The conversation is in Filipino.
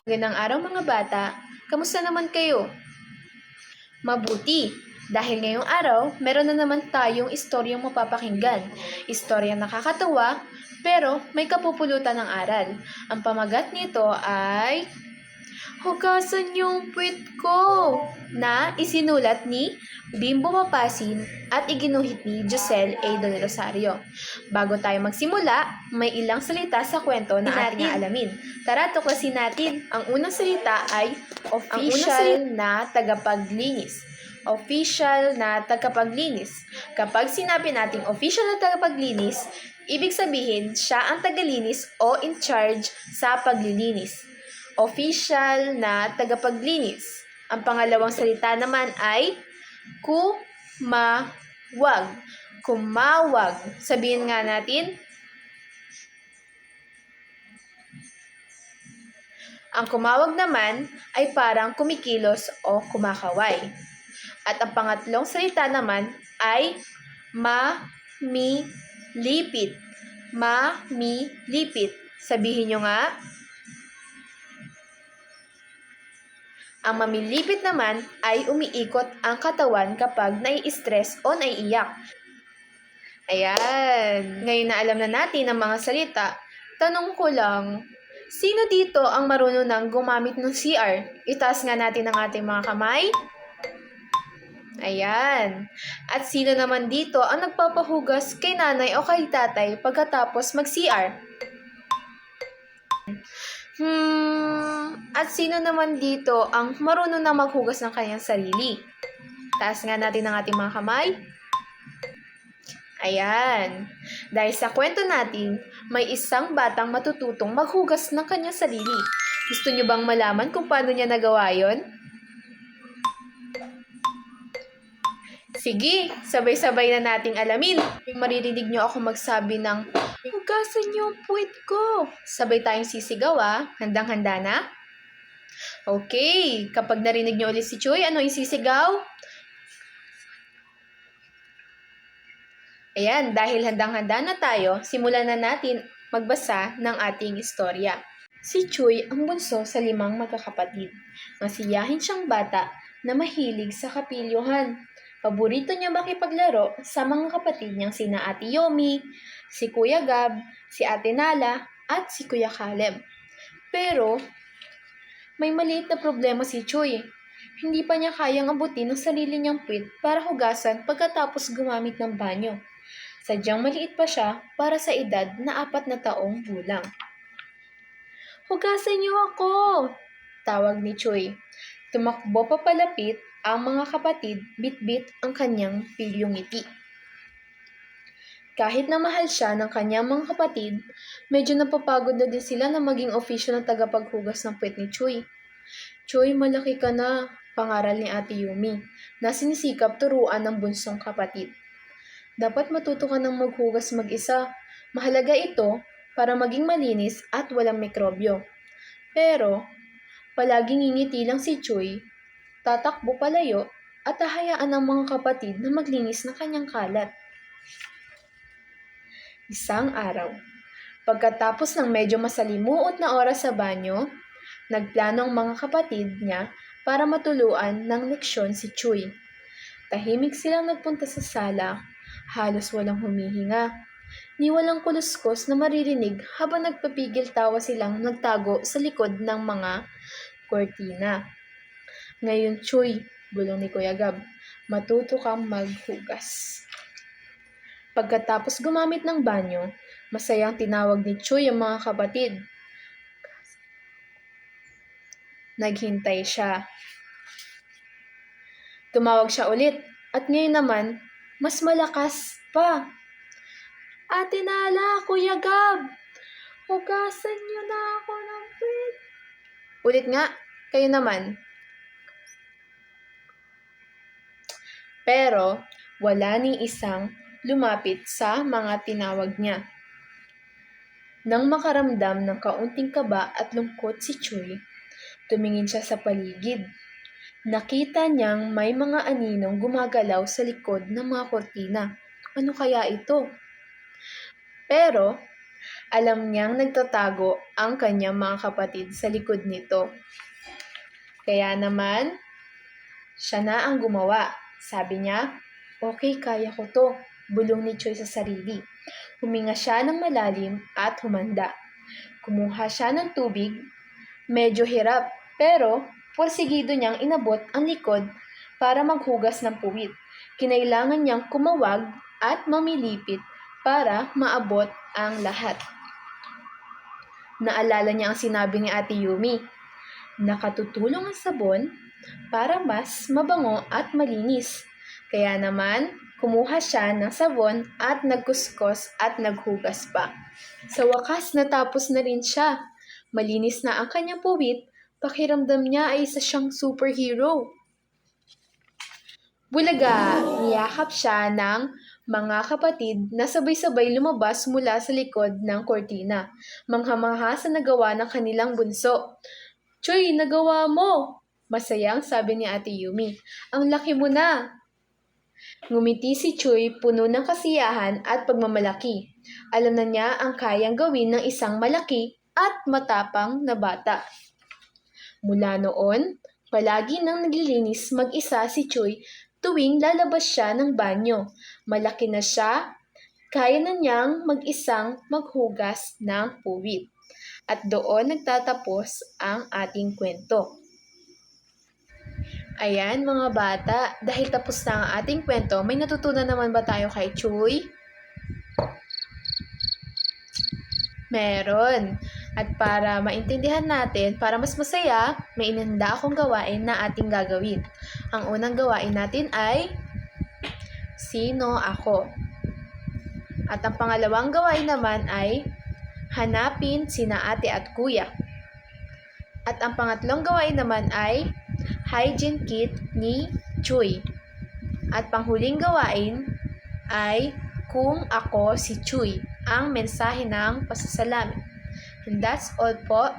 Magandang araw mga bata, kamusta naman kayo? Mabuti, dahil ngayong araw, meron na naman tayong istoryang mapapakinggan. Istoryang nakakatawa, pero may kapupulutan ng aral. Ang pamagat nito ay Hugasan yung puwit ko na isinulat ni Bimbo Mapasin at iginuhit ni Josel A. Del Rosario. Bago tayo magsimula, may ilang salita sa kwento na ating alamin. Tara, tuklasin natin. Ang unang salita ay official na tagapaglinis. Official na tagapaglinis. Kapag sinabi nating official na tagapaglinis, ibig sabihin siya ang tagalinis o in charge sa paglilinis. Official na tagapaglinis. Ang pangalawang salita naman ay kumawag. Kumawag. Sabihin nga natin. Ang kumawag naman ay parang kumikilos o kumakaway. At ang pangatlong salita naman ay mamilipit. Mamilipit. Sabihin nyo nga. Ang mamilipit naman ay umiikot ang katawan kapag nai-stress o naiiyak. Ayan. Ngayon na alam na natin ang mga salita, tanong ko lang, sino dito ang marunong nang gumamit ng CR? Itaas nga natin ang ating mga kamay. Ayan. At sino naman dito ang nagpapahugas kay nanay o kay tatay pagkatapos mag-CR? At sino naman dito ang marunong na maghugas ng kanyang sarili? Taas nga natin ang ating mga kamay. Ayan. Dahil sa kwento natin, may isang batang matututong maghugas ng kanyang sarili. Gusto nyo bang malaman kung paano niya nagawa yon? Sige, sabay-sabay na nating alamin. Yung maririnig nyo ako magsabi ng, hugasan niyo ang puwit ko. Sabay tayong sisigaw Handang-handa na? Okay, kapag narinig nyo ulit si Choy, ano yung sisigaw? Ayan, dahil handang-handa na tayo, simulan na natin magbasa ng ating istorya. Si Choy ang bunso sa 5 magkakapatid. Masiyahin siyang bata na mahilig sa kapilyuhan. Paborito niya makipaglaro sa mga kapatid niyang sina Ate Yomi, si Kuya Gab, si Ate Nala, at si Kuya Caleb. Pero, may maliit na problema si Choy. Hindi pa niya kayang abutin ang sarili niyang puwit para hugasan pagkatapos gumamit ng banyo. Sadyang maliit pa siya para sa edad na 4 na taong gulang. Hugasan niyo ako! Tawag ni Choy. Tumakbo pa palapit ang mga kapatid, bit-bit ang kanyang pilyong ngiti. Kahit na mahal siya ng kanyang mga kapatid, medyo napapagod na din sila na maging official na tagapaghugas ng puwet ni Choy. Choy, malaki ka na, pangaral ni Ate Yumi, na sinisikap turuan ng bunsong kapatid. Dapat matuto ka ng maghugas mag-isa. Mahalaga ito para maging malinis at walang mikrobyo. Pero, palaging ngingiti lang si Choy, tatakbo palayo at hahayaan ng mga kapatid na maglinis ng kanyang kalat. Isang araw, pagkatapos ng medyo masalimuot na oras sa banyo, nagplano ang mga kapatid niya para matuluan ng leksyon si Choy. Tahimik silang nagpunta sa sala, halos walang humihinga. Ni walang kuluskos na maririnig habang nagpapigil tawa silang nagtago sa likod ng mga kortina. Ngayon, Choy, bulong ni Kuya Gab, matuto kang maghugas. Pagkatapos gumamit ng banyo, masayang tinawag ni Choy ang mga kapatid. Naghintay siya. Tumawag siya ulit at ngayon naman, mas malakas pa. Ate Nala, Kuya Gab, hugasan niyo na ako ng puwit. Ulit nga, kayo naman. Pero wala ni isang lumapit sa mga tinawag niya. Nang makaramdam ng kaunting kaba at lungkot si Choy, tumingin siya sa paligid. Nakita niyang may mga aninong gumagalaw sa likod ng mga kortina. Ano kaya ito? Pero Alam niyang nagtatago ang kanyang mga kapatid sa likod nito. Kaya naman, siya na ang gumawa. Sabi niya, "Okay, kaya ko to," bulong ni Choi sa sarili. Huminga siya ng malalim at humanda. Kumuha siya ng tubig. Medyo hirap, pero porsigido niyang inabot ang likod para maghugas ng puwit. Kinailangan niyang kumawag at mamilipit para maabot ang lahat. Naalala niya ang sinabi ni Ate Yumi, nakatutulong ang sabon para mas mabango at malinis. Kaya naman, kumuha siya ng sabon at nagkuskos at naghugas pa. Sa wakas, natapos na rin siya. Malinis na ang kanyang puwit, pakiramdam niya ay isa siyang superhero. Bulaga, niyakap siya ng mga kapatid na sabay-sabay lumabas mula sa likod ng kortina. Mangha-mangha sa nagawa ng kanilang bunso. "Choy, nagawa mo!" Masayang sabi ni Ate Yumi. "Ang laki mo na!" Ngumiti si Choy, puno ng kasiyahan at pagmamalaki. Alam na niya ang kayang gawin ng isang malaki at matapang na bata. Mula noon, palagi nang naglilinis mag-isa si Choy tuwing lalabas siya ng banyo. Malaki na siya, kaya na niyang mag-isang maghugas ng puwit. At doon nagtatapos ang ating kwento. Ayan mga bata, dahil tapos na ang ating kwento, may natutunan naman ba tayo kay Choy? Meron. At para maintindihan natin, para mas masaya, may inanda akong gawain na ating gagawin. Ang unang gawain natin ay sino ako. At ang pangalawang gawain naman ay hanapin sina ate at kuya. At ang pangatlong gawain naman ay hygiene kit ni Choy. At panghuling gawain ay kung ako si Choy, ang mensahe ng pasasalamat. And that's all po.